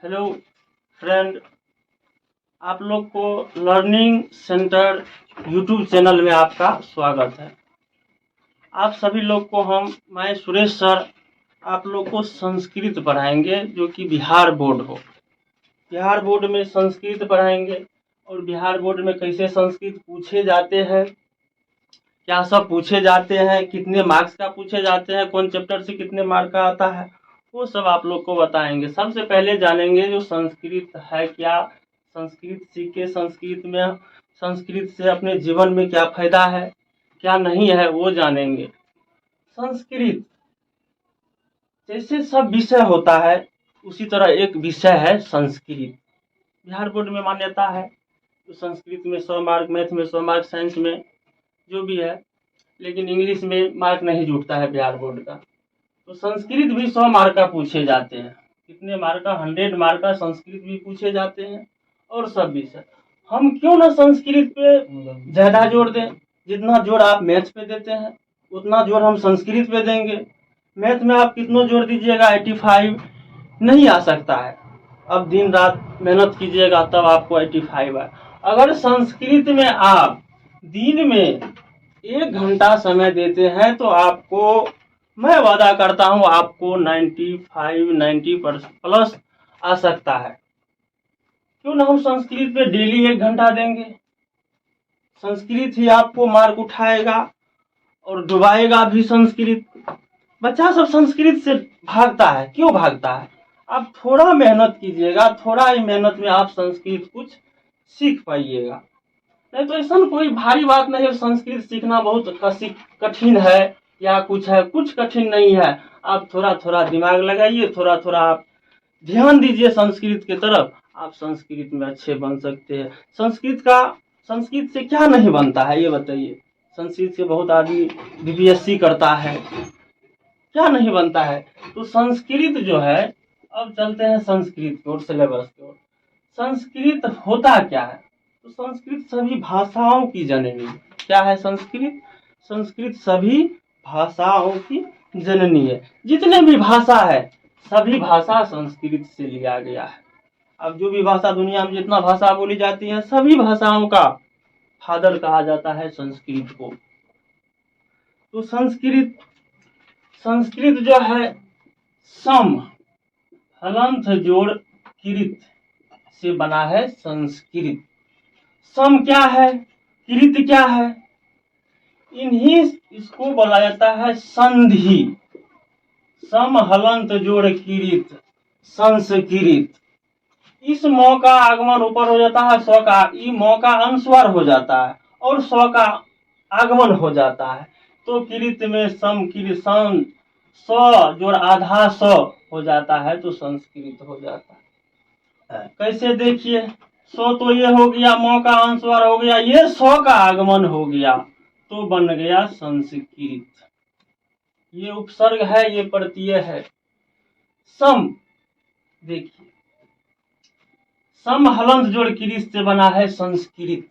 Hello friend, आप लोग को लर्निंग सेंटर यूट्यूब चैनल में आपका स्वागत है। आप सभी लोग को मैं सुरेश सर आप लोग को संस्कृत पढ़ाएंगे, जो कि बिहार बोर्ड हो। बिहार बोर्ड में संस्कृत पढ़ाएंगे और बिहार बोर्ड में कैसे संस्कृत पूछे जाते हैं, क्या सब पूछे जाते हैं, कितने मार्क्स का पूछे जाते हैं, कौन चैप्टर से कितने मार्क का आता है, वो सब आप लोग को बताएंगे। सबसे पहले जानेंगे जो संस्कृत है क्या, संस्कृत सीखे, संस्कृत से अपने जीवन में क्या फायदा है, क्या नहीं है, वो जानेंगे। संस्कृत जैसे सब विषय होता है उसी तरह एक विषय है संस्कृत। बिहार बोर्ड में मान्यता है तो संस्कृत में 100 मार्क, मैथ में 100 मार्क, साइंस में जो भी है, लेकिन इंग्लिश में मार्क नहीं जुटता है बिहार बोर्ड का। तो संस्कृत भी 100 मार्क का पूछे जाते हैं। कितने मार्क का? 100 मार्क का संस्कृत भी पूछे जाते हैं और सब विषय। हम क्यों ना संस्कृत पे ज्यादा जोर दें। जितना जोर आप मैथ्स पे देते हैं उतना जोर हम संस्कृत पे देंगे। मैथ में आप कितना जोर दीजिएगा 85 नहीं आ सकता है। अब दिन रात मेहनत कीजिएगा तब आपको 85 आए। अगर संस्कृत में आप दिन में 1 घंटा समय देते हैं तो आपको, मैं वादा करता हूं, आपको 90% प्लस आ सकता है। क्यों ना हम संस्कृत पे डेली 1 घंटा देंगे। संस्कृत ही आपको मार्क उठाएगा और डुबाएगा भी संस्कृत। बच्चा सब संस्कृत से भागता है। क्यों भागता है? आप थोड़ा मेहनत कीजिएगा, थोड़ा ही मेहनत में आप संस्कृत कुछ सीख पाइएगा। नहीं तो ऐसा कोई भारी बात नहीं है। संस्कृत सीखना बहुत कठिन है या कुछ है, कुछ कठिन नहीं है। आप थोड़ा थोड़ा दिमाग लगाइए, थोड़ा थोड़ा आप ध्यान दीजिए संस्कृत की तरफ, आप संस्कृत में अच्छे बन सकते हैं। संस्कृत से क्या नहीं बनता है ये बताइए। संस्कृत से बहुत आदमी बीपीएससी करता है, क्या नहीं बनता है। तो संस्कृत जो है, अब चलते हैं संस्कृत की ओर, सिलेबस की ओर। संस्कृत होता क्या है? तो संस्कृत सभी भाषाओं की जननी। क्या है संस्कृत? संस्कृत सभी भाषाओं की जननी है। जितने भी भाषा है सभी भाषा संस्कृत से लिया गया है। अब जो भी भाषा दुनिया में जितना भाषा बोली जाती है, सभी भाषाओं का फादर कहा जाता है संस्कृत को। तो संस्कृत जो है सम हलंत जोड़ कृत से बना है संस्कृत। सम क्या है, कृत क्या है? इसको बोला जाता है संधि। सम हलंत जोड़ कृत संस्कृत। इस मौ का आगमन ऊपर हो जाता है, स्व का, ई मौ का अनुस्वार हो जाता है और स्व का आगमन हो जाता है। तो कृत में सम कृत सं स्व जोड़ आधा स हो जाता है तो संस्कृत हो जाता है। कैसे देखिए, सो तो ये हो गया, मौ का अनुस्वार हो गया, ये स्व का आगमन हो गया तो बन गया संस्कृत। ये उपसर्ग है, ये प्रत्यय है। सम देखिए, सम हलंत जोड़ कृत से बना है संस्कृत।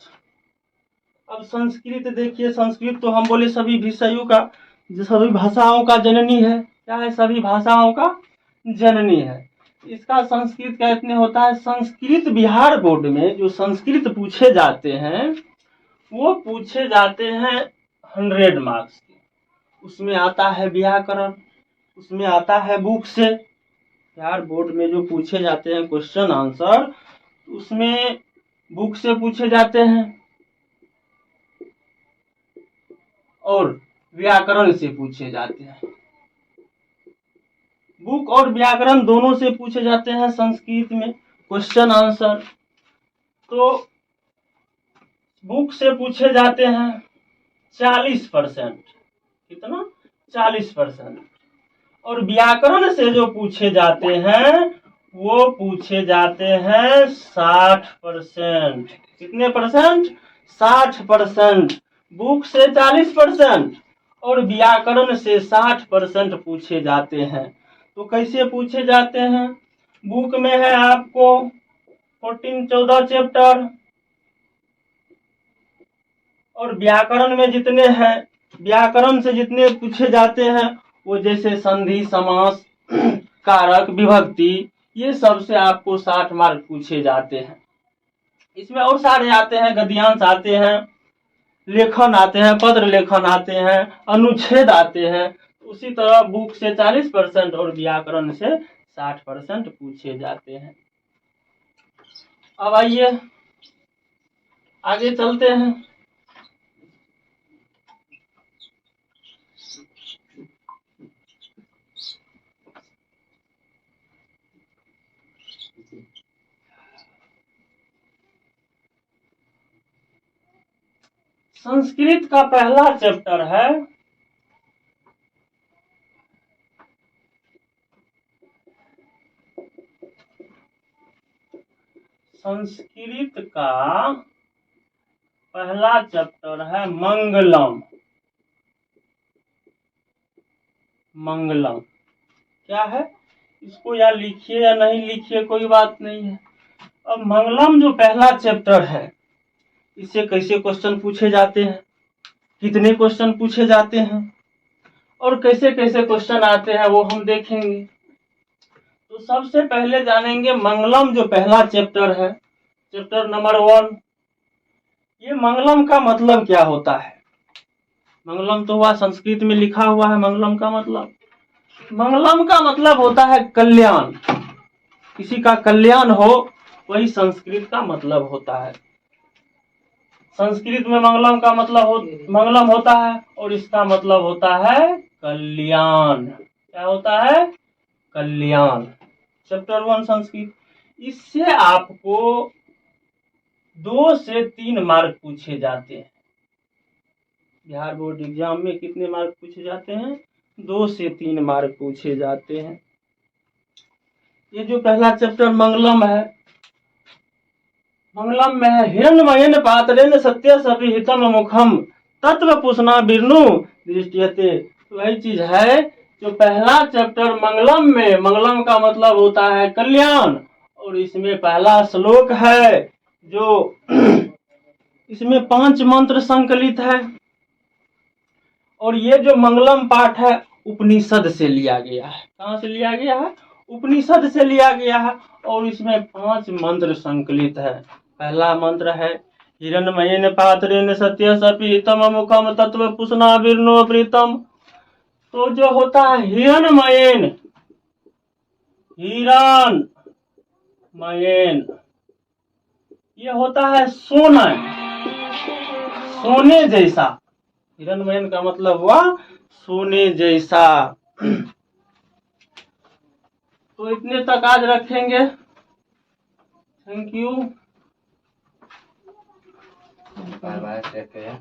अब संस्कृत देखिए, संस्कृत तो हम बोले सभी विषयों का, सभी भाषाओं का जननी है। क्या है? सभी भाषाओं का जननी है। इसका संस्कृत का इतने होता है। संस्कृत बिहार बोर्ड में जो संस्कृत पूछे जाते हैं वो पूछे जाते हैं 100 मार्क्स के। उसमें आता है व्याकरण, उसमें आता है बुक से। बिहार बोर्ड में जो पूछे जाते हैं क्वेश्चन आंसर, उसमें बुक से पूछे जाते हैं और व्याकरण से पूछे जाते हैं। बुक और व्याकरण दोनों से पूछे जाते हैं संस्कृत में क्वेश्चन आंसर। तो बुक से पूछे जाते हैं 40%। कितना? 40%। और व्याकरण से जो पूछे जाते हैं वो पूछे जाते हैं 60%। कितने परसेंट? 60%। बुक से 40% और व्याकरण से 60% पूछे जाते हैं। तो कैसे पूछे जाते हैं? बुक में है आपको 14 चैप्टर और व्याकरण में जितने हैं, व्याकरण से जितने पूछे जाते हैं वो जैसे संधि, समास, कारक, विभक्ति, ये सबसे आपको 60 मार्क पूछे जाते हैं। इसमें और सारे आते हैं, गद्यांश आते हैं, लेखन आते हैं, पत्र लेखन आते हैं, अनुच्छेद आते हैं। उसी तरह बुक से 40% और व्याकरण से 60% पूछे जाते हैं। अब आइए आगे चलते हैं। संस्कृत का पहला चैप्टर है संस्कृत का पहला चैप्टर है मंगलम। मंगलम क्या है, इसको या लिखिए या नहीं लिखिए कोई बात नहीं है। अब मंगलम जो पहला चैप्टर है, इससे कैसे क्वेश्चन पूछे जाते हैं, कितने क्वेश्चन पूछे जाते हैं और कैसे कैसे क्वेश्चन आते हैं वो हम देखेंगे। तो सबसे पहले जानेंगे मंगलम जो पहला चैप्टर है, चैप्टर नंबर 1। ये मंगलम का मतलब क्या होता है? मंगलम तो हुआ, संस्कृत में लिखा हुआ है मंगलम का मतलब। मंगलम का मतलब होता है कल्याण, किसी का कल्याण हो, वही संस्कृत का मतलब होता है। संस्कृत में मंगलम होता है और इसका मतलब होता है कल्याण। क्या होता है? कल्याण। चैप्टर 1 संस्कृत। इससे आपको 2 से 3 मार्क पूछे जाते हैं। बिहार बोर्ड एग्जाम में कितने मार्क पूछे जाते हैं? 2 से 3 मार्क पूछे जाते हैं। ये जो पहला चैप्टर मंगलम है, मंगलम में है हिरण्मयेन पात्रेण सत्य सविहितम मुखम तत्व पुष्णा विष्णु दृष्टियते। तो वही चीज है जो पहला चैप्टर मंगलम में, मंगलम का मतलब होता है कल्याण, और इसमें पहला श्लोक है जो इसमें 5 मंत्र संकलित है। और ये जो मंगलम पाठ है उपनिषद से लिया गया है। कहाँ से लिया गया है? उपनिषद से लिया गया है। और इसमें 5 मंत्र संकलित है। पहला मंत्र है हिरण्मयेन पात्रेण सत्य सपितम मुखम तत्व पुष्णा विष्णु प्रीतम। तो जो होता है हिरण्मयेन, हिरण्मयेन ये होता है सोना, सोने जैसा। हिरण्मयेन का मतलब हुआ सोने जैसा। तो इतने तक आज रखेंगे। Thank you. Bye bye, take care.